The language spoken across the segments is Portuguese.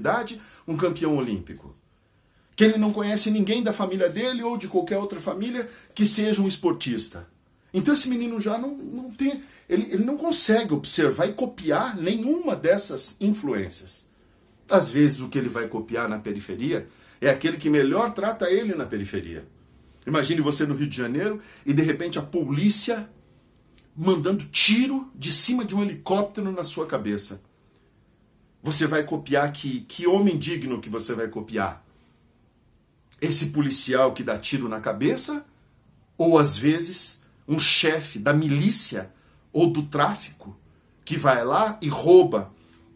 idade, um campeão olímpico. Que ele não conhece ninguém da família dele ou de qualquer outra família que seja um esportista. Então esse menino já não tem... Ele não consegue observar e copiar nenhuma dessas influências. Às vezes o que ele vai copiar na periferia é aquele que melhor trata ele na periferia. Imagine você no Rio de Janeiro e de repente a polícia mandando tiro de cima de um helicóptero na sua cabeça. Você vai copiar que homem digno que você vai copiar? Esse policial que dá tiro na cabeça? Ou às vezes um chefe da milícia ou do tráfico que vai lá e rouba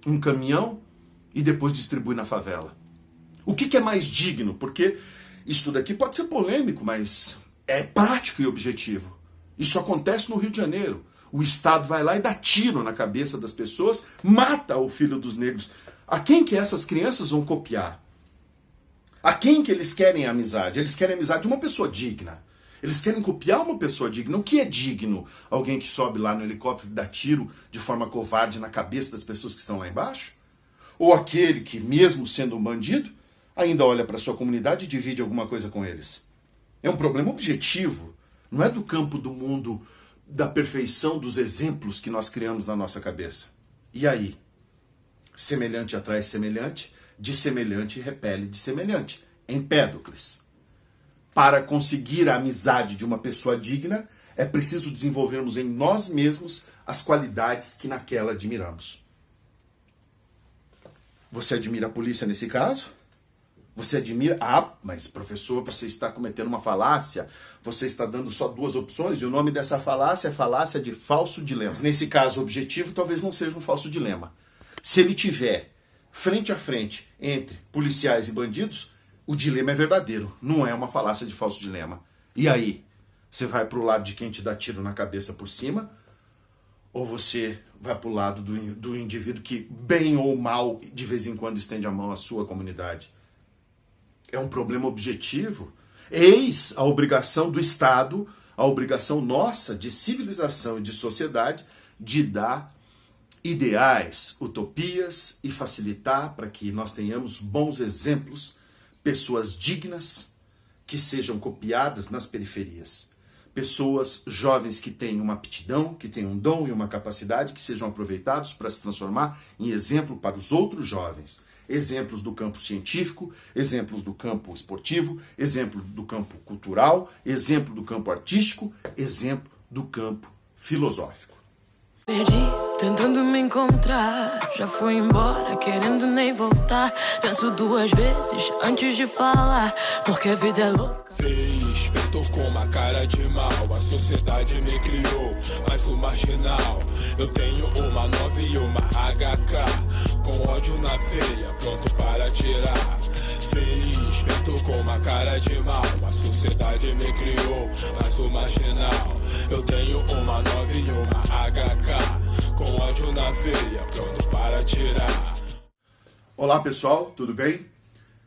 um caminhão e depois distribui na favela? O que é mais digno? Porque isso daqui pode ser polêmico, mas é prático e objetivo. Isso acontece no Rio de Janeiro. O Estado vai lá e dá tiro na cabeça das pessoas, mata o filho dos negros. A quem que essas crianças vão copiar? A quem que eles querem amizade? Eles querem amizade de uma pessoa digna. Eles querem copiar uma pessoa digna. O que é digno? Alguém que sobe lá no helicóptero e dá tiro de forma covarde na cabeça das pessoas que estão lá embaixo? Ou aquele que, mesmo sendo um bandido, ainda olha para a sua comunidade e divide alguma coisa com eles? É um problema objetivo. Não é do campo do mundo da perfeição dos exemplos que nós criamos na nossa cabeça. E aí? Semelhante atrai semelhante, de semelhante repele de semelhante. Empédocles. Para conseguir a amizade de uma pessoa digna, é preciso desenvolvermos em nós mesmos as qualidades que naquela admiramos. Você admira a polícia nesse caso? Você admira... Ah, mas professor, você está cometendo uma falácia. Você está dando só duas opções e o nome dessa falácia é falácia de falso dilema. Mas nesse caso, o objetivo talvez não seja um falso dilema. Se ele tiver frente a frente entre policiais e bandidos, o dilema é verdadeiro. Não é uma falácia de falso dilema. E aí? Você vai para o lado de quem te dá tiro na cabeça por cima? Ou você vai para o lado do indivíduo que, bem ou mal, de vez em quando estende a mão à sua comunidade? É um problema objetivo. Eis a obrigação do Estado, a obrigação nossa de civilização e de sociedade de dar ideais, utopias e facilitar para que nós tenhamos bons exemplos, pessoas dignas que sejam copiadas nas periferias. Pessoas jovens que têm uma aptidão, que têm um dom e uma capacidade, que sejam aproveitados para se transformar em exemplo para os outros jovens. Exemplos do campo científico, exemplos do campo esportivo, exemplo do campo cultural, exemplo do campo artístico, exemplo do campo filosófico. Perdi, tentando me encontrar. Já foi embora, querendo nem voltar. Penso duas vezes antes de falar, porque a vida é louca. Espertou com uma cara de mal. A sociedade me criou, mas o marginal. Eu tenho uma 9 e uma HK, com ódio na veia, pronto para atirar. Espertou com uma cara de mal. A sociedade me criou, mas o marginal. Eu tenho uma 9 e uma HK, com ódio na veia, pronto para atirar. Olá pessoal, tudo bem?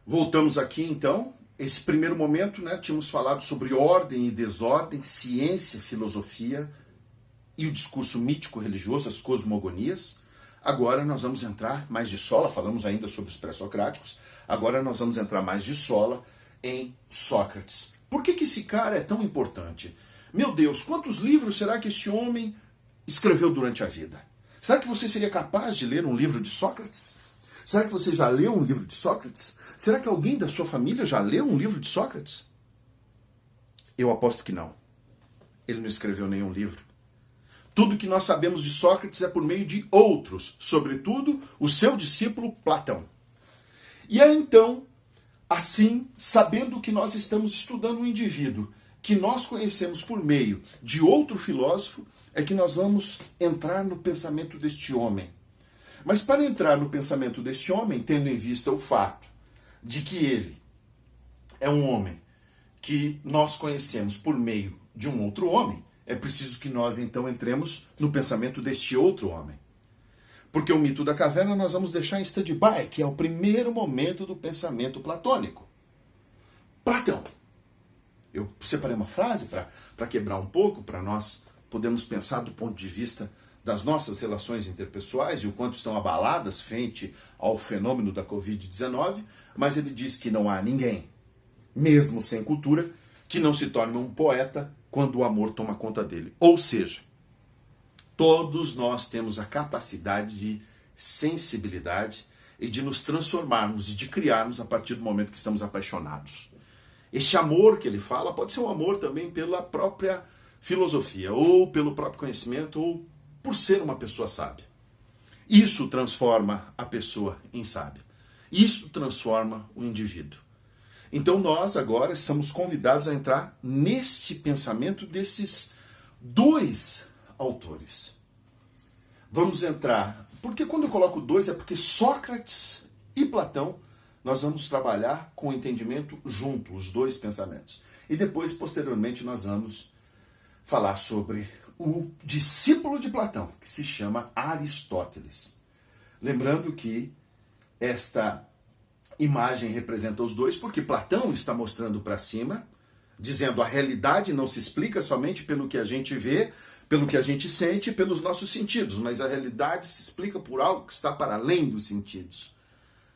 Voltamos aqui então. Esse primeiro momento, tínhamos falado sobre ordem e desordem, ciência, filosofia e o discurso mítico-religioso, as cosmogonias. Agora nós vamos entrar mais de sola, falamos ainda sobre os pré-socráticos, agora nós vamos entrar mais de sola em Sócrates. Por que esse cara é tão importante? Meu Deus, quantos livros será que esse homem escreveu durante a vida? Será que você seria capaz de ler um livro de Sócrates? Será que você já leu um livro de Sócrates? Será que alguém da sua família já leu um livro de Sócrates? Eu aposto que não. Ele não escreveu nenhum livro. Tudo que nós sabemos de Sócrates é por meio de outros, sobretudo o seu discípulo Platão. E é então, assim, sabendo que nós estamos estudando um indivíduo que nós conhecemos por meio de outro filósofo, é que nós vamos entrar no pensamento deste homem. Mas para entrar no pensamento deste homem, tendo em vista o fato de que ele é um homem que nós conhecemos por meio de um outro homem, é preciso que nós então entremos no pensamento deste outro homem. Porque o mito da caverna nós vamos deixar em stand-by, que é o primeiro momento do pensamento platônico. Platão. Eu separei uma frase para quebrar um pouco, para nós podermos pensar do ponto de vista das nossas relações interpessoais e o quanto estão abaladas frente ao fenômeno da Covid-19, mas ele diz que não há ninguém, mesmo sem cultura, que não se torne um poeta quando o amor toma conta dele. Ou seja, todos nós temos a capacidade de sensibilidade e de nos transformarmos e de criarmos a partir do momento que estamos apaixonados. Esse amor que ele fala pode ser um amor também pela própria filosofia, ou pelo próprio conhecimento, ou por ser uma pessoa sábia. Isso transforma a pessoa em sábia. Isso transforma o indivíduo. Então nós agora estamos convidados a entrar neste pensamento desses dois autores. Vamos entrar, porque quando eu coloco dois é porque Sócrates e Platão, nós vamos trabalhar com o entendimento junto, os dois pensamentos. E depois, posteriormente, nós vamos falar sobre o discípulo de Platão, que se chama Aristóteles. Lembrando que esta imagem representa os dois, porque Platão está mostrando para cima, dizendo a realidade não se explica somente pelo que a gente vê, pelo que a gente sente, pelos nossos sentidos, mas a realidade se explica por algo que está para além dos sentidos.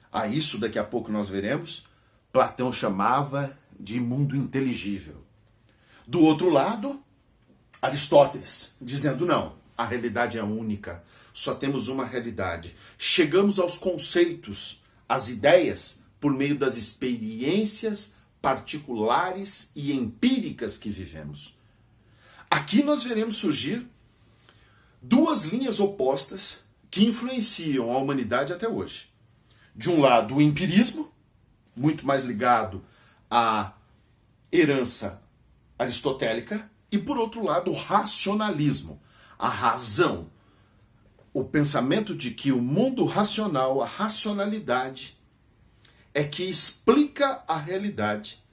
A isso, daqui a pouco nós veremos, Platão chamava de mundo inteligível. Do outro lado, Aristóteles, dizendo não, a realidade é única, só temos uma realidade. Chegamos aos conceitos, às ideias, por meio das experiências particulares e empíricas que vivemos. Aqui nós veremos surgir duas linhas opostas que influenciam a humanidade até hoje. De um lado, o empirismo, muito mais ligado à herança aristotélica, e por outro lado, o racionalismo, a razão, o pensamento de que o mundo racional, a racionalidade, é que explica a realidade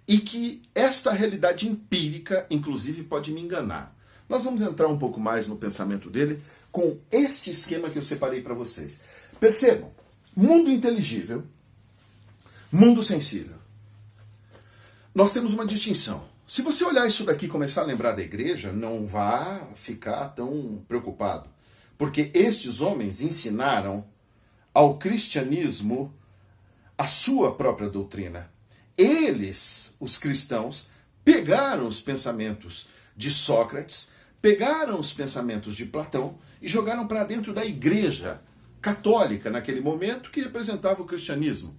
e que esta realidade empírica, inclusive, pode me enganar. Nós vamos entrar um pouco mais no pensamento dele com este esquema que eu separei para vocês. Percebam, mundo inteligível, mundo sensível. Nós temos uma distinção. Se você olhar isso daqui e começar a lembrar da igreja, não vá ficar tão preocupado. Porque estes homens ensinaram ao cristianismo a sua própria doutrina. Eles, os cristãos, pegaram os pensamentos de Sócrates, pegaram os pensamentos de Platão e jogaram para dentro da igreja católica naquele momento que representava o cristianismo.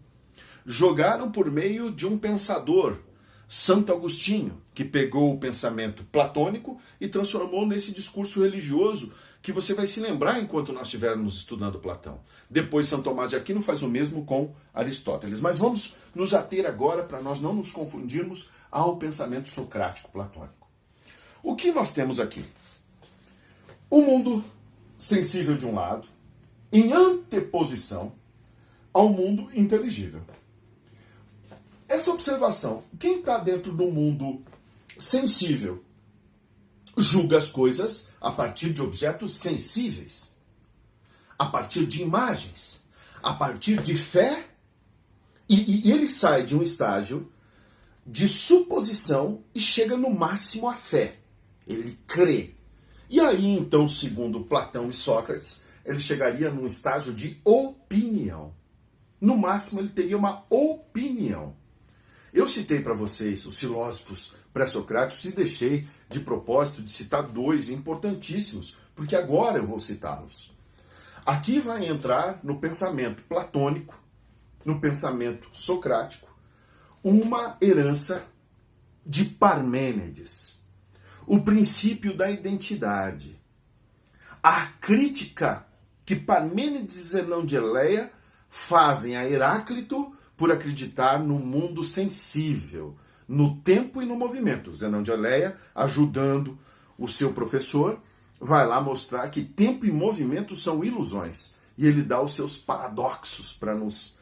Jogaram por meio de um pensador, Santo Agostinho, que pegou o pensamento platônico e transformou nesse discurso religioso que você vai se lembrar enquanto nós estivermos estudando Platão. Depois São Tomás de Aquino faz o mesmo com Aristóteles. Mas vamos nos ater agora, para nós não nos confundirmos, ao pensamento socrático platônico. O que nós temos aqui? O mundo sensível de um lado, em anteposição ao mundo inteligível. Essa observação, quem está dentro do mundo sensível julga as coisas a partir de objetos sensíveis, a partir de imagens, a partir de fé, e ele sai de um estágio de suposição e chega no máximo à fé. Ele crê. E aí, então, segundo Platão e Sócrates, ele chegaria num estágio de opinião. No máximo, ele teria uma opinião. Eu citei para vocês os filósofos pré-socráticos e deixei de propósito de citar dois importantíssimos, porque agora eu vou citá-los. Aqui vai entrar no pensamento platônico, no pensamento socrático, uma herança de Parmênides. O princípio da identidade. A crítica que Parmênides e Zenão de Eleia fazem a Heráclito por acreditar no mundo sensível, no tempo e no movimento. Zenão de Eleia, ajudando o seu professor, vai lá mostrar que tempo e movimento são ilusões. E ele dá os seus paradoxos para nos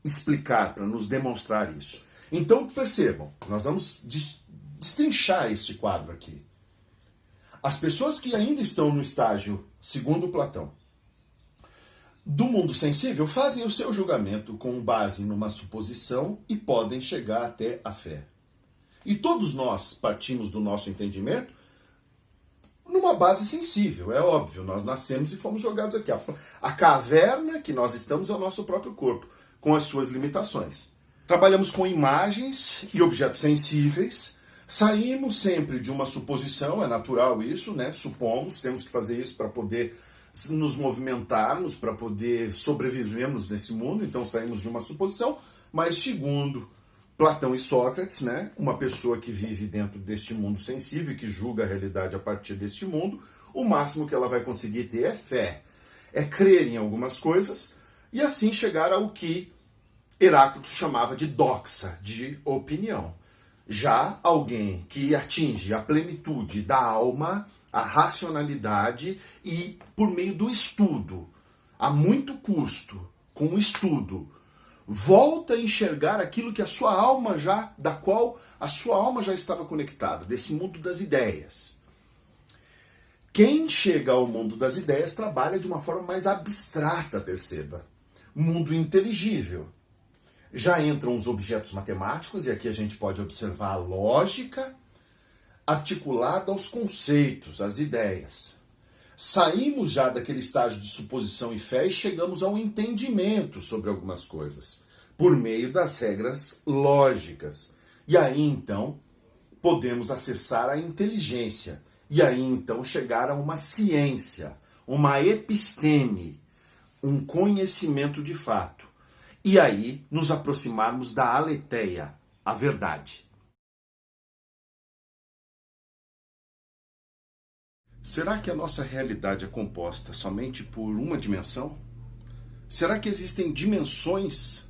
explicar, para nos demonstrar isso. Então, percebam, nós vamos destrinchar este quadro aqui. As pessoas que ainda estão no estágio, segundo Platão, do mundo sensível, fazem o seu julgamento com base numa suposição e podem chegar até a fé. E todos nós partimos do nosso entendimento numa base sensível, é óbvio. Nós nascemos e fomos jogados aqui. A caverna que nós estamos é o nosso próprio corpo, com as suas limitações. Trabalhamos com imagens e objetos sensíveis, saímos sempre de uma suposição, é natural isso, né? Supomos, temos que fazer isso para poder nos movimentarmos, para poder sobrevivermos nesse mundo, então saímos de uma suposição, mas segundo Platão e Sócrates, né? Uma pessoa que vive dentro deste mundo sensível e que julga a realidade a partir deste mundo, o máximo que ela vai conseguir ter é fé, é crer em algumas coisas e assim chegar ao que Heráclito chamava de doxa, de opinião. Já alguém que atinge a plenitude da alma, a racionalidade e, por meio do estudo, a muito custo, com o estudo, volta a enxergar aquilo que da qual a sua alma já estava conectada, desse mundo das ideias. Quem chega ao mundo das ideias trabalha de uma forma mais abstrata, perceba. Mundo inteligível. Já entram os objetos matemáticos, e aqui a gente pode observar a lógica articulada aos conceitos, às ideias. Saímos já daquele estágio de suposição e fé e chegamos ao entendimento sobre algumas coisas, por meio das regras lógicas. E aí, então, podemos acessar a inteligência. E aí, então, chegar a uma ciência, uma episteme, um conhecimento de fato. E aí, nos aproximarmos da aletheia, a verdade. Será que a nossa realidade é composta somente por uma dimensão? Será que existem dimensões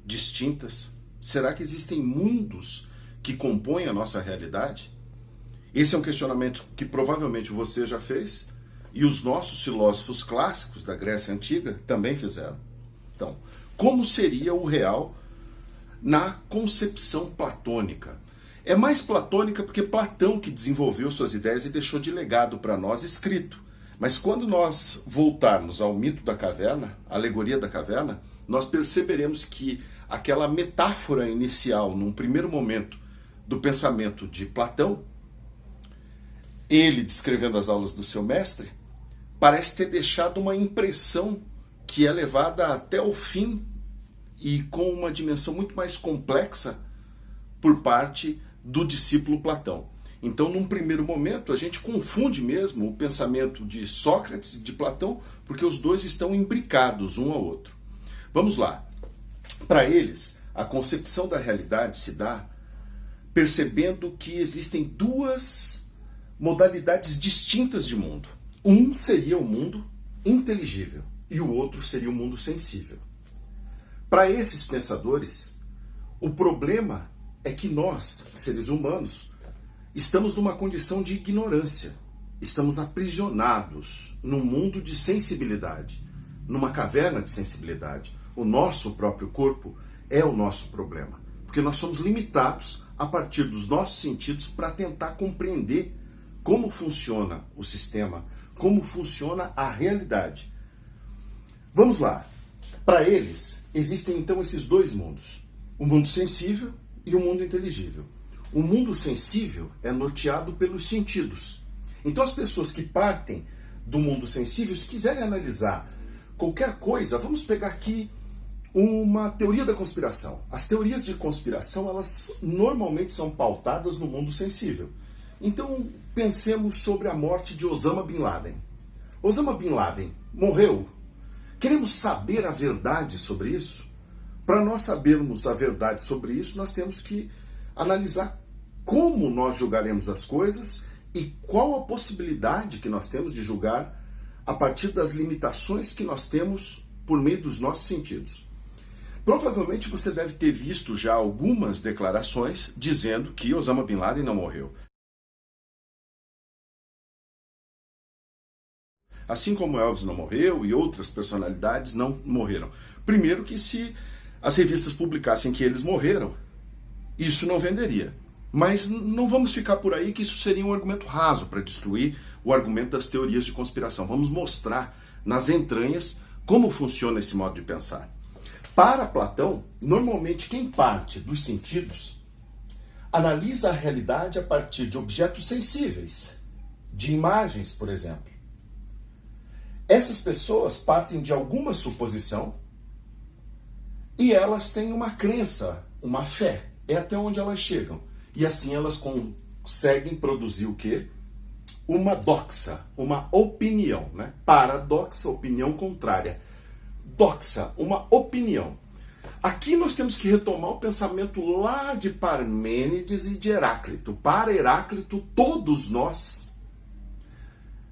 distintas? Será que existem mundos que compõem a nossa realidade? Esse é um questionamento que provavelmente você já fez e os nossos filósofos clássicos da Grécia Antiga também fizeram. Então, como seria o real na concepção platônica? É mais platônica porque Platão que desenvolveu suas ideias e deixou de legado para nós escrito. Mas quando nós voltarmos ao mito da caverna, a alegoria da caverna, nós perceberemos que aquela metáfora inicial, num primeiro momento, do pensamento de Platão, ele descrevendo as aulas do seu mestre, parece ter deixado uma impressão que é levada até o fim e com uma dimensão muito mais complexa por parte do discípulo Platão. Então, num primeiro momento, a gente confunde mesmo o pensamento de Sócrates e de Platão, porque os dois estão imbricados um ao outro. Vamos lá. Para eles, a concepção da realidade se dá percebendo que existem duas modalidades distintas de mundo. Um seria o mundo inteligível e o outro seria o mundo sensível. Para esses pensadores, o problema é que nós, seres humanos, estamos numa condição de ignorância. Estamos aprisionados num mundo de sensibilidade, numa caverna de sensibilidade. O nosso próprio corpo é o nosso problema, porque nós somos limitados a partir dos nossos sentidos para tentar compreender como funciona o sistema, como funciona a realidade. Vamos lá. Para eles, existem então esses dois mundos, o mundo sensível e o mundo inteligível. O mundo sensível é norteado pelos sentidos. Então as pessoas que partem do mundo sensível, se quiserem analisar qualquer coisa, vamos pegar aqui uma teoria da conspiração. As teorias de conspiração, elas normalmente são pautadas no mundo sensível. Então pensemos sobre a morte de Osama Bin Laden. Osama Bin Laden morreu. Queremos saber a verdade sobre isso? Para nós sabermos a verdade sobre isso, nós temos que analisar como nós julgaremos as coisas e qual a possibilidade que nós temos de julgar a partir das limitações que nós temos por meio dos nossos sentidos. Provavelmente você deve ter visto já algumas declarações dizendo que Osama Bin Laden não morreu. Assim como Elvis não morreu e outras personalidades não morreram. Primeiro que se as revistas publicassem que eles morreram, isso não venderia. Mas não vamos ficar por aí que isso seria um argumento raso para destruir o argumento das teorias de conspiração. Vamos mostrar nas entranhas como funciona esse modo de pensar. Para Platão, normalmente quem parte dos sentidos analisa a realidade a partir de objetos sensíveis. de imagens, por exemplo. Essas pessoas partem de alguma suposição e elas têm uma crença, uma fé. É até onde elas chegam. E assim elas conseguem produzir o quê? Uma doxa, uma opinião, né? Paradoxa, opinião contrária. Doxa, uma opinião. Aqui nós temos que retomar o pensamento lá de Parmênides e de Heráclito. Para Heráclito, todos nós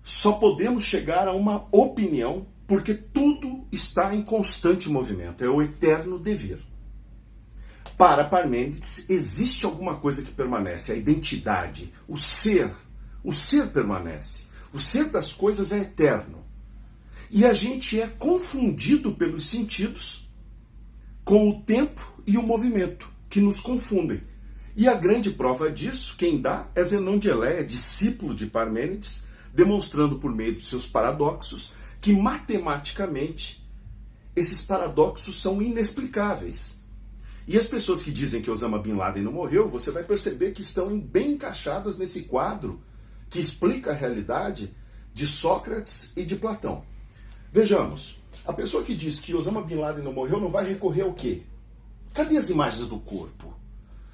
só podemos chegar a uma opinião porque tudo está em constante movimento. É o eterno devir. Para Parmênides, existe alguma coisa que permanece, a identidade, o ser. O ser permanece. O ser das coisas é eterno. E a gente é confundido pelos sentidos com o tempo e o movimento, que nos confundem. E a grande prova disso, quem dá, é Zenão de Eleia, discípulo de Parmênides, demonstrando por meio dos seus paradoxos que matematicamente esses paradoxos são inexplicáveis. E as pessoas que dizem que Osama Bin Laden não morreu, você vai perceber que estão bem encaixadas nesse quadro que explica a realidade de Sócrates e de Platão. Vejamos, a pessoa que diz que Osama Bin Laden não morreu não vai recorrer ao quê? Cadê as imagens do corpo?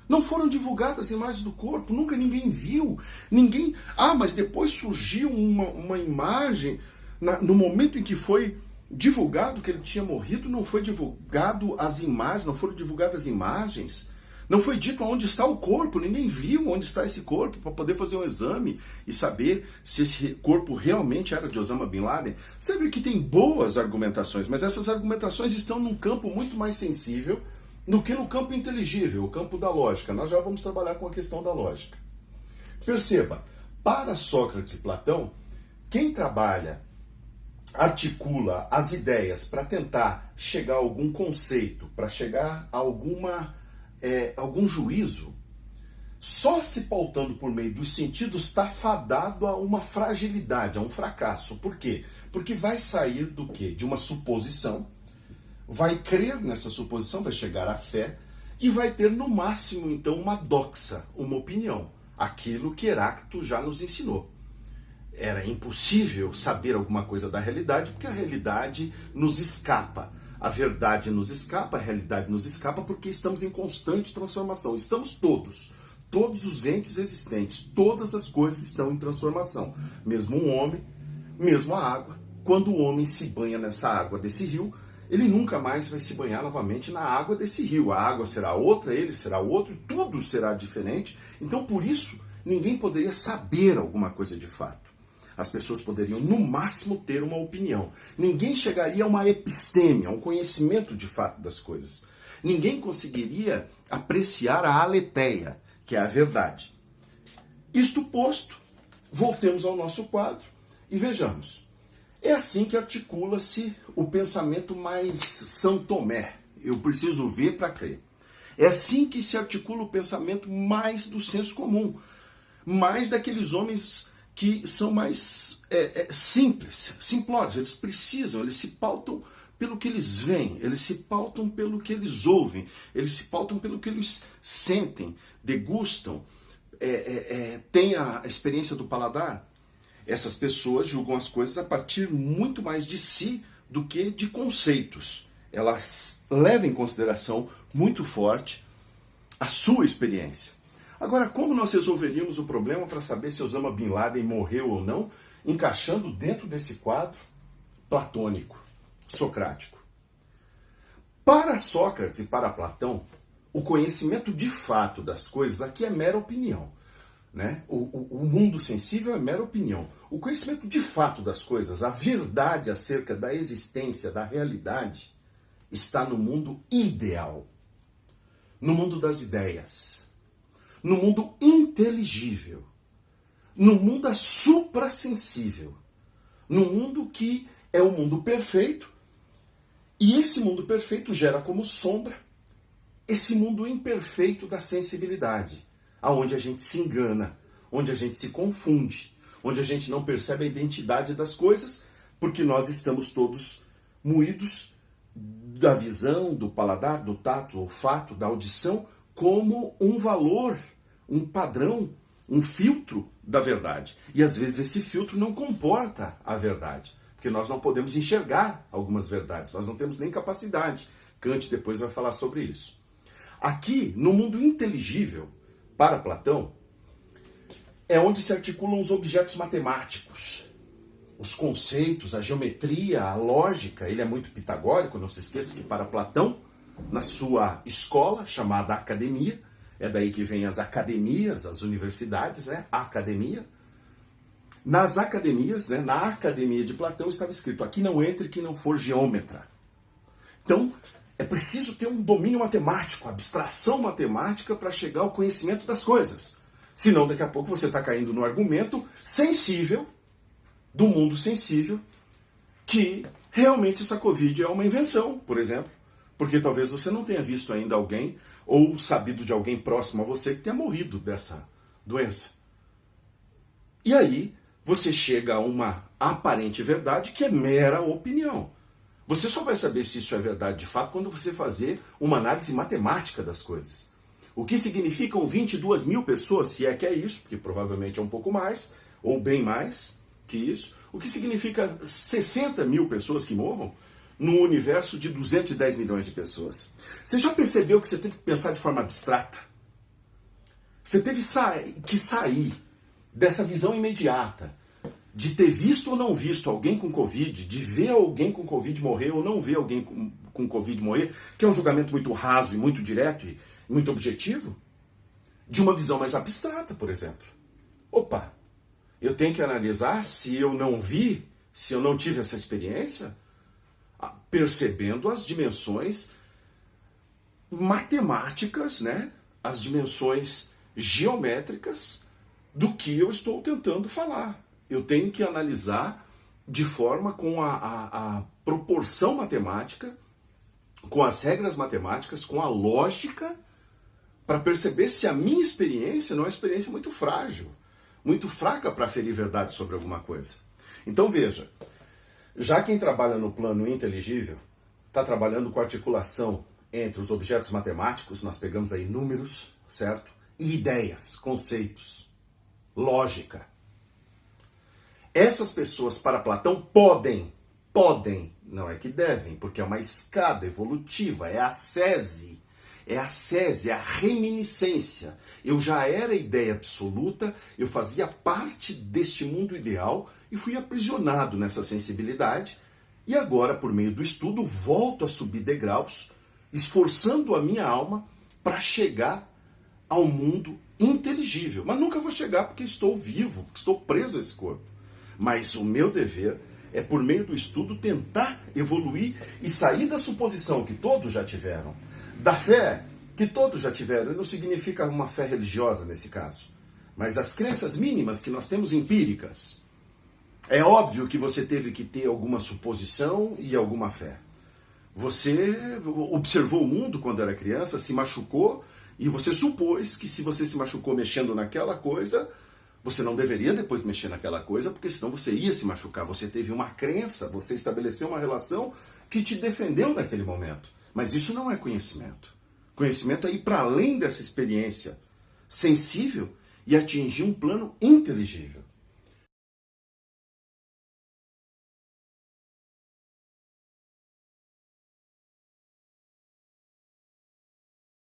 Não foram divulgadas as imagens do corpo, nunca ninguém viu. Ninguém. Ah, mas depois surgiu uma imagem, no momento em que foi divulgado que ele tinha morrido, não foi divulgado as imagens, não foram divulgadas as imagens. Não foi dito onde está o corpo, ninguém viu onde está esse corpo para poder fazer um exame e saber se esse corpo realmente era de Osama Bin Laden. Você vê que tem boas argumentações, mas essas argumentações estão num campo muito mais sensível do que no campo inteligível, o campo da lógica. Nós já vamos trabalhar com a questão da lógica. Perceba, para Sócrates e Platão, quem trabalha, articula as ideias para tentar chegar a algum conceito, para chegar a algum juízo, só se pautando por meio dos sentidos está fadado a uma fragilidade, a um fracasso. Por quê? Porque vai sair do quê? De uma suposição, vai crer nessa suposição, vai chegar à fé e vai ter no máximo então uma doxa, uma opinião, aquilo que Heráclito já nos ensinou. Era impossível saber alguma coisa da realidade porque a realidade nos escapa. A verdade nos escapa, a realidade nos escapa porque estamos em constante transformação. Estamos todos os entes existentes, todas as coisas estão em transformação. Mesmo um homem, mesmo a água. Quando o homem se banha nessa água desse rio, ele nunca mais vai se banhar novamente na água desse rio. A água será outra, ele será outro, tudo será diferente. Então, por isso, ninguém poderia saber alguma coisa de fato. As pessoas poderiam, no máximo, ter uma opinião. Ninguém chegaria a uma episteme, a um conhecimento de fato das coisas. Ninguém conseguiria apreciar a aletheia, que é a verdade. Isto posto, voltemos ao nosso quadro e vejamos. É assim que articula-se o pensamento mais São Tomé. Eu preciso ver para crer. É assim que se articula o pensamento mais do senso comum. Mais daqueles homens que são mais simples, simplórios. Eles se pautam pelo que eles veem, eles se pautam pelo que eles ouvem, eles se pautam pelo que eles sentem, degustam, têm a experiência do paladar. Essas pessoas julgam as coisas a partir muito mais de si do que de conceitos. Elas levam em consideração muito forte a sua experiência. Agora, como nós resolveríamos o problema para saber se Osama Bin Laden morreu ou não, encaixando dentro desse quadro platônico, socrático? Para Sócrates e para Platão, o conhecimento de fato das coisas aqui é mera opinião. Né? O mundo sensível é mera opinião. O conhecimento de fato das coisas, a verdade acerca da existência, da realidade, está no mundo ideal, no mundo das ideias, no mundo inteligível, no mundo suprassensível, no mundo que é o mundo perfeito, e esse mundo perfeito gera como sombra esse mundo imperfeito da sensibilidade, aonde a gente se engana, onde a gente se confunde, onde a gente não percebe a identidade das coisas, porque nós estamos todos moídos da visão, do paladar, do tato, do olfato, da audição, como um valor, um padrão um filtro da verdade. E às vezes esse filtro não comporta a verdade, porque nós não podemos enxergar algumas verdades, nós não temos nem capacidade. Kant depois vai falar sobre isso. Aqui, no mundo inteligível, para Platão, é onde se articulam os objetos matemáticos, os conceitos, a geometria, a lógica. Ele é muito pitagórico, não se esqueça que para Platão, na sua escola, chamada academia, é daí que vem as academias, as universidades, né? A academia. Nas academias, né? Na academia de Platão estava escrito: aqui não entre quem não for geômetra. Então, é preciso ter um domínio matemático, abstração matemática para chegar ao conhecimento das coisas. Senão, daqui a pouco você está caindo no argumento sensível, do mundo sensível, que realmente essa Covid é uma invenção, por exemplo. Porque talvez você não tenha visto ainda alguém, ou sabido de alguém próximo a você que tenha morrido dessa doença. E aí, você chega a uma aparente verdade que é mera opinião. Você só vai saber se isso é verdade de fato quando você fazer uma análise matemática das coisas. O que significam 22 mil pessoas, se é que é isso, porque provavelmente é um pouco mais, ou bem mais que isso. O que significa 60 mil pessoas que morram num universo de 210 milhões de pessoas. Você já percebeu que você teve que pensar de forma abstrata? Você teve que sair dessa visão imediata, de ter visto ou não visto alguém com Covid, de ver alguém com Covid morrer ou não ver alguém com Covid morrer, que é um julgamento muito raso e muito direto e muito objetivo, de uma visão mais abstrata, por exemplo. Opa, eu tenho que analisar se eu não vi, se eu não tive essa experiência, percebendo as dimensões matemáticas, né? As dimensões geométricas do que eu estou tentando falar. Eu tenho que analisar de forma com a proporção matemática, com as regras matemáticas, com a lógica, para perceber se a minha experiência não é uma experiência muito frágil, muito fraca para aferir verdade sobre alguma coisa. Então veja, já quem trabalha no plano inteligível está trabalhando com articulação entre os objetos matemáticos, nós pegamos aí números, certo? E ideias, conceitos, lógica. Essas pessoas, para Platão, podem, não é que devem, porque é uma escada evolutiva, é a sese, é a reminiscência. Eu já era ideia absoluta, eu fazia parte deste mundo ideal e fui aprisionado nessa sensibilidade, e agora, por meio do estudo, volto a subir degraus, esforçando a minha alma para chegar ao mundo inteligível. Mas nunca vou chegar porque estou vivo, porque estou preso a esse corpo. Mas o meu dever é, por meio do estudo, tentar evoluir e sair da suposição que todos já tiveram, da fé que todos já tiveram. Não significa uma fé religiosa nesse caso, mas as crenças mínimas que nós temos empíricas. É óbvio que você teve que ter alguma suposição e alguma fé. Você observou o mundo quando era criança, se machucou, e você supôs que se você se machucou mexendo naquela coisa, você não deveria depois mexer naquela coisa, porque senão você ia se machucar. Você teve uma crença, você estabeleceu uma relação que te defendeu naquele momento. Mas isso não é conhecimento. Conhecimento é ir para além dessa experiência sensível e atingir um plano inteligível.